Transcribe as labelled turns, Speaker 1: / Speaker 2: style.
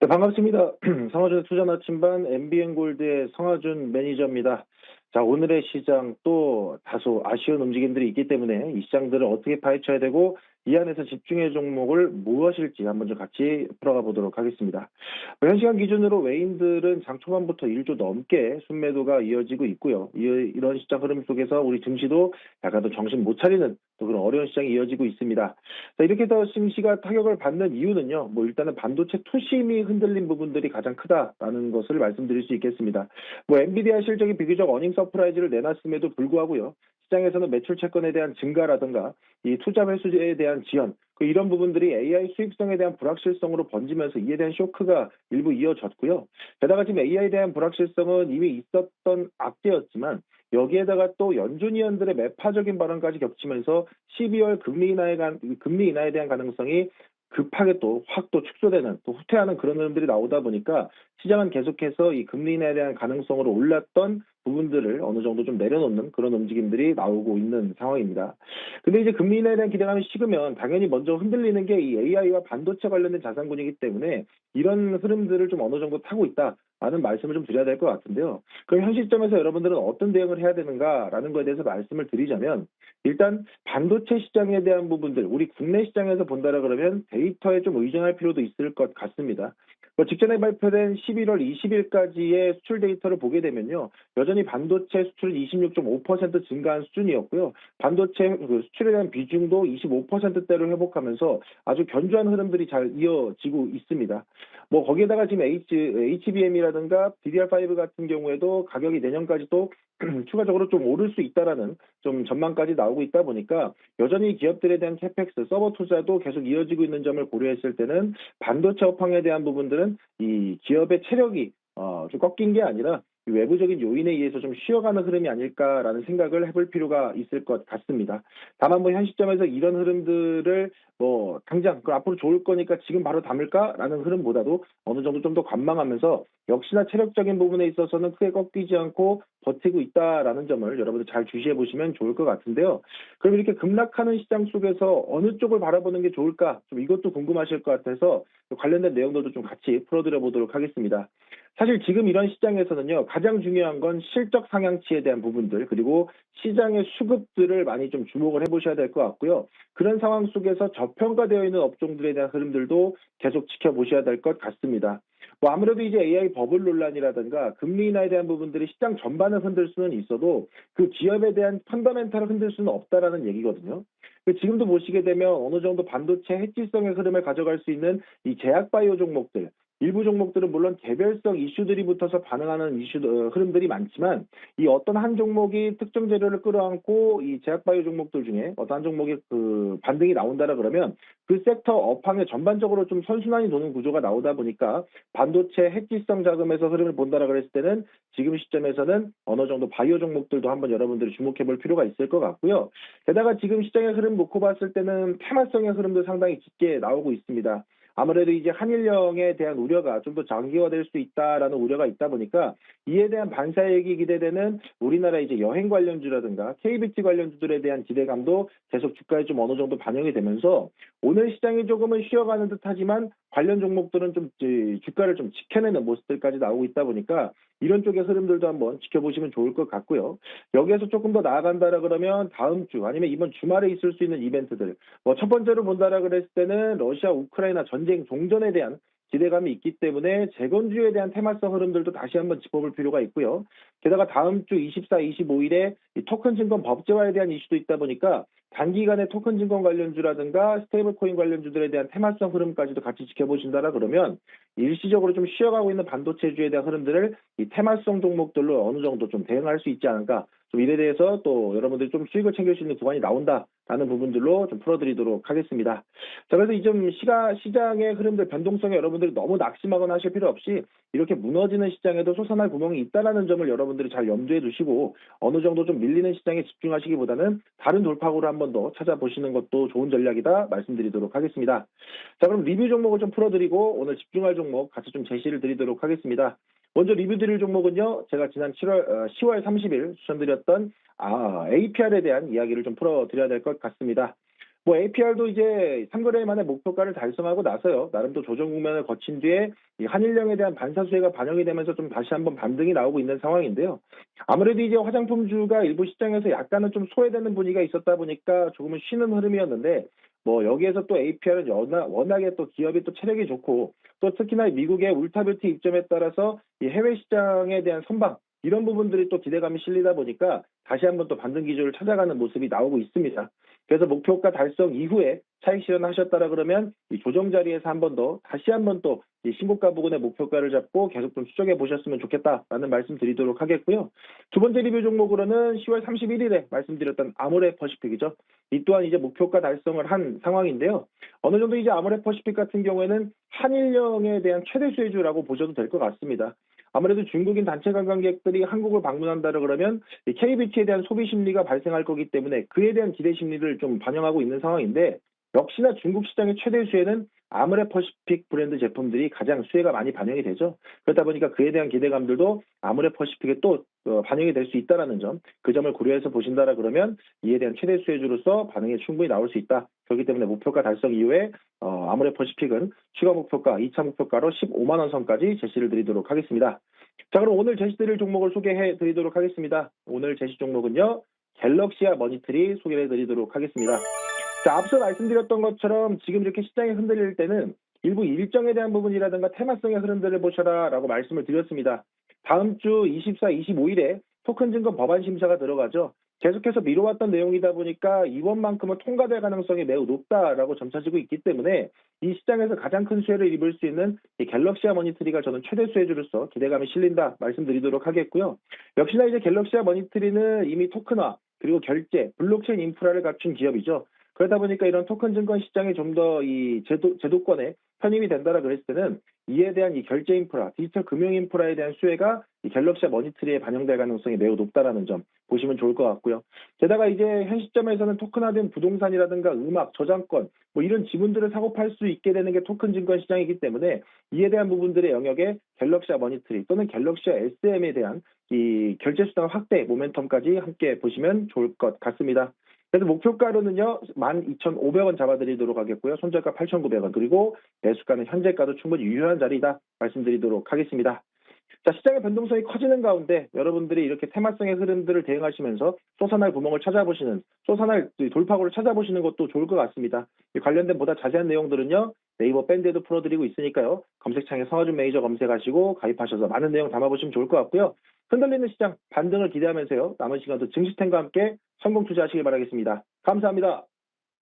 Speaker 1: 네, 반갑습니다. 성화준 투자 나침반 MBN골드의 성화준 매니저입니다. 자, 오늘의 시장 또 다소 아쉬운 움직임들이 있기 때문에 이 시장들을 어떻게 파헤쳐야 되고 이 안에서 집중의 종목을 무엇일지 한번 좀 같이 풀어가 보도록 하겠습니다. 현 시간 기준으로 외인들은 장 초반부터 1조 넘게 순매도가 이어지고 있고요. 이런 시장 흐름 속에서 우리 증시도 약간 더 정신 못 차리는 또 그런 어려운 시장이 이어지고 있습니다. 자, 이렇게 해서 증시가 타격을 받는 이유는요. 일단은 반도체 투심이 흔들린 부분들이 가장 크다라는 것을 말씀드릴 수 있겠습니다. 엔비디아 실적이 비교적 어닝 서프라이즈를 내놨음에도 불구하고요. 시장에서는 매출 채권에 대한 증가라든가 이 투자 회수에 대한 지연, 이런 부분들이 AI 수익성에 대한 불확실성으로 번지면서 이에 대한 쇼크가 일부 이어졌고요. 게다가 지금 AI에 대한 불확실성은 이미 있었던 악재였지만 여기에다가 또 연준위원들의 매파적인 발언까지 겹치면서 12월 금리 인하에 대한 가능성이 급하게 또 확 또 축소되는 또 후퇴하는 그런 흐름들이 나오다 보니까 시장은 계속해서 이 금리 인하에 대한 가능성으로 올랐던 부분들을 어느 정도 좀 내려놓는 그런 움직임들이 나오고 있는 상황입니다. 근데 이제 금리 인하에 대한 기대감이 식으면 당연히 먼저 흔들리는 게 이 AI와 반도체 관련된 자산군이기 때문에 이런 흐름들을 좀 어느 정도 타고 있다라는 말씀을 좀 드려야 될 것 같은데요. 그럼 현 시점에서 여러분들은 어떤 대응을 해야 되는가라는 거에 대해서 말씀을 드리자면 일단 반도체 시장에 대한 부분들 우리 국내 시장에서 본다라 그러면 데이터에 좀 의존할 필요도 있을 것 같습니다. 직전에 발표된 11월 20일까지의 수출 데이터를 보게 되면요. 여전히 반도체 수출이 26.5% 증가한 수준이었고요. 반도체 수출에 대한 비중도 25%대로 회복하면서 아주 견조한 흐름들이 잘 이어지고 있습니다. 거기에다가 지금 HBM이라든가 DDR5 같은 경우에도 가격이 내년까지도 추가적으로 좀 오를 수 있다라는 좀 전망까지 나오고 있다 보니까 여전히 기업들에 대한 캐펙스, 서버 투자도 계속 이어지고 있는 점을 고려했을 때는 반도체 업황에 대한 부분들은 이 기업의 체력이 좀 꺾인 게 아니라 외부적인 요인에 의해서 좀 쉬어가는 흐름이 아닐까라는 생각을 해볼 필요가 있을 것 같습니다. 다만 현 시점에서 이런 흐름들을 당장 앞으로 좋을 거니까 지금 바로 담을까라는 흐름보다도 어느 정도 좀 더 관망하면서 역시나 체력적인 부분에 있어서는 크게 꺾이지 않고 버티고 있다라는 점을 여러분들 잘 주시해 보시면 좋을 것 같은데요. 그럼 이렇게 급락하는 시장 속에서 어느 쪽을 바라보는 게 좋을까? 좀 이것도 궁금하실 것 같아서 관련된 내용들도 좀 같이 풀어드려 보도록 하겠습니다. 사실 지금 이런 시장에서는요, 가장 중요한 건 실적 상향치에 대한 부분들, 그리고 시장의 수급들을 많이 좀 주목을 해보셔야 될 것 같고요. 그런 상황 속에서 저평가되어 있는 업종들에 대한 흐름들도 계속 지켜보셔야 될 것 같습니다. 아무래도 이제 AI 버블 논란이라든가 금리 인하에 대한 부분들이 시장 전반을 흔들 수는 있어도 그 기업에 대한 펀더멘탈을 흔들 수는 없다라는 얘기거든요. 지금도 보시게 되면 어느 정도 반도체 해지성의 흐름을 가져갈 수 있는 이 제약 바이오 종목들, 일부 종목들은 물론 개별성 이슈들이 붙어서 반응하는 흐름들이 많지만 이 어떤 한 종목이 특정 재료를 끌어안고 이 제약바이오 종목들 중에 어떤 한 종목이 그 반등이 나온다라 그러면 그 섹터 업황에 전반적으로 좀 선순환이 도는 구조가 나오다 보니까 반도체 핵지성 자금에서 흐름을 본다라 그랬을 때는 지금 시점에서는 어느 정도 바이오 종목들도 한번 여러분들이 주목해 볼 필요가 있을 것 같고요. 게다가 지금 시장의 흐름 놓고 봤을 때는 테마성의 흐름도 상당히 짙게 나오고 있습니다. 아무래도 이제 한일령에 대한 우려가 좀 더 장기화될 수 있다라는 우려가 있다 보니까 이에 대한 반사이익이 기대되는 우리나라 이제 여행 관련주라든가 KBT 관련주들에 대한 기대감도 계속 주가에 좀 어느 정도 반영이 되면서 오늘 시장이 조금은 쉬어가는 듯하지만 관련 종목들은 좀 주가를 좀 지켜내는 모습들까지 나오고 있다 보니까 이런 쪽의 흐름들도 한번 지켜보시면 좋을 것 같고요. 여기에서 조금 더 나아간다라 그러면 다음 주 아니면 이번 주말에 있을 수 있는 이벤트들 첫 번째로 본다라 그랬을 때는 러시아 우크라이나 전쟁 종전에 대한 기대감이 있기 때문에 재건주에 대한 테마성 흐름들도 다시 한번 짚어볼 필요가 있고요. 게다가 다음 주 24, 25일에 토큰 증권 법제화에 대한 이슈도 있다 보니까 단기간에 토큰 증권 관련주라든가 스테이블 코인 관련주들에 대한 테마성 흐름까지도 같이 지켜보신다라 그러면 일시적으로 좀 쉬어가고 있는 반도체주에 대한 흐름들을 이 테마성 종목들로 어느 정도 좀 대응할 수 있지 않을까. 좀 이에 대해서 또 여러분들이 좀 수익을 챙길 수 있는 구간이 나온다라는 부분들로 좀 풀어드리도록 하겠습니다. 자, 그래서 이 좀 시장의 흐름들 변동성에 여러분들이 너무 낙심하거나 하실 필요 없이 이렇게 무너지는 시장에도 솟아날 구멍이 있다는 점을 여러분들이 잘 염두에 두시고 어느 정도 좀 밀리는 시장에 집중하시기보다는 다른 돌파구를 한 번 더 찾아보시는 것도 좋은 전략이다 말씀드리도록 하겠습니다. 자, 그럼 리뷰 종목을 좀 풀어드리고 오늘 집중할 종목 같이 좀 제시를 드리도록 하겠습니다. 먼저 리뷰 드릴 종목은요. 제가 지난 10월 30일 추천드렸던 APR에 대한 이야기를 좀 풀어드려야 될 것 같습니다. 뭐 APR도 이제 3거래일 만에 목표가를 달성하고 나서요. 나름 또 조정 국면을 거친 뒤에 이 한일령에 대한 반사 수혜가 반영이 되면서 좀 다시 한번 반등이 나오고 있는 상황인데요. 아무래도 이제 화장품주가 일부 시장에서 약간은 좀 소외되는 분위기가 있었다 보니까 조금은 쉬는 흐름이었는데 뭐 여기에서 또 APR은 워낙에 또 기업이 또 체력이 좋고 또 특히나 미국의 울타뷰티 입점에 따라서 이 해외 시장에 대한 선방 이런 부분들이 또 기대감이 실리다 보니까 다시 한번 또 반등 기조를 찾아가는 모습이 나오고 있습니다. 그래서 목표가 달성 이후에 차익 실현하셨다라 그러면 이 조정 자리에서 한 번 더 다시 한번 또 이 신고가 부근의 목표가를 잡고 계속 좀 추적해 보셨으면 좋겠다라는 말씀 드리도록 하겠고요. 두 번째 리뷰 종목으로는 10월 31일에 말씀드렸던 아모레퍼시픽이죠. 이 또한 이제 목표가 달성을 한 상황인데요. 어느 정도 이제 아모레퍼시픽 같은 경우에는 한일령에 대한 최대 수혜주라고 보셔도 될 것 같습니다. 아무래도 중국인 단체 관광객들이 한국을 방문한다 그러면 KBT에 대한 소비 심리가 발생할 거기 때문에 그에 대한 기대 심리를 좀 반영하고 있는 상황인데 역시나 중국 시장의 최대 수혜는 아모레퍼시픽 브랜드 제품들이 가장 수혜가 많이 반영이 되죠. 그렇다 보니까 그에 대한 기대감들도 아모레퍼시픽에 또 반영이 될 수 있다는 점, 그 점을 고려해서 보신다라 그러면 이에 대한 최대 수혜주로서 반응이 충분히 나올 수 있다. 그렇기 때문에 목표가 달성 이후에 아모레퍼시픽은 추가 목표가, 2차 목표가로 15만 원 선까지 제시를 드리도록 하겠습니다. 자, 그럼 오늘 제시드릴 종목을 소개해 드리도록 하겠습니다. 오늘 제시 종목은요, 갤럭시아 머니트리 소개해 드리도록 하겠습니다. 자, 앞서 말씀드렸던 것처럼 지금 이렇게 시장이 흔들릴 때는 일부 일정에 대한 부분이라든가 테마성의 흐름들을 보셔라라고 말씀을 드렸습니다. 다음 주 24, 25일에 토큰 증권 법안 심사가 들어가죠. 계속해서 미뤄왔던 내용이다 보니까 이번만큼은 통과될 가능성이 매우 높다라고 점쳐지고 있기 때문에 이 시장에서 가장 큰 수혜를 입을 수 있는 이 갤럭시아 머니트리가 저는 최대 수혜주로서 기대감이 실린다 말씀드리도록 하겠고요. 역시나 이제 갤럭시아 머니트리는 이미 토큰화 그리고 결제, 블록체인 인프라를 갖춘 기업이죠. 그러다 보니까 이런 토큰 증권 시장이 좀 더 이 제도권에 편입이 된다라 그랬을 때는 이에 대한 이 결제 인프라, 디지털 금융 인프라에 대한 수혜가 이 갤럭시아 머니트리에 반영될 가능성이 매우 높다라는 점 보시면 좋을 것 같고요. 게다가 이제 현 시점에서는 토큰화된 부동산이라든가 음악, 저작권 뭐 이런 지분들을 사고 팔 수 있게 되는 게 토큰 증권 시장이기 때문에 이에 대한 부분들의 영역에 갤럭시아 머니트리 또는 갤럭시아 SM에 대한 이 결제 수단 확대 모멘텀까지 함께 보시면 좋을 것 같습니다. 그래서 목표가로는요, 12,500원 잡아드리도록 하겠고요. 손절가 8,900원. 그리고 매수가는 현재가도 충분히 유효한 자리이다 말씀드리도록 하겠습니다. 자, 시장의 변동성이 커지는 가운데 여러분들이 이렇게 테마성의 흐름들을 대응하시면서 솟아날 구멍을 찾아보시는, 솟아날 돌파구를 찾아보시는 것도 좋을 것 같습니다. 이 관련된 보다 자세한 내용들은요, 네이버 밴드에도 풀어드리고 있으니까요. 검색창에 성화준 매니저 검색하시고 가입하셔서 많은 내용 담아보시면 좋을 것 같고요. 흔들리는 시장 반등을 기대하면서요. 남은 시간도 증시템과 함께 성공 투자하시길 바라겠습니다. 감사합니다.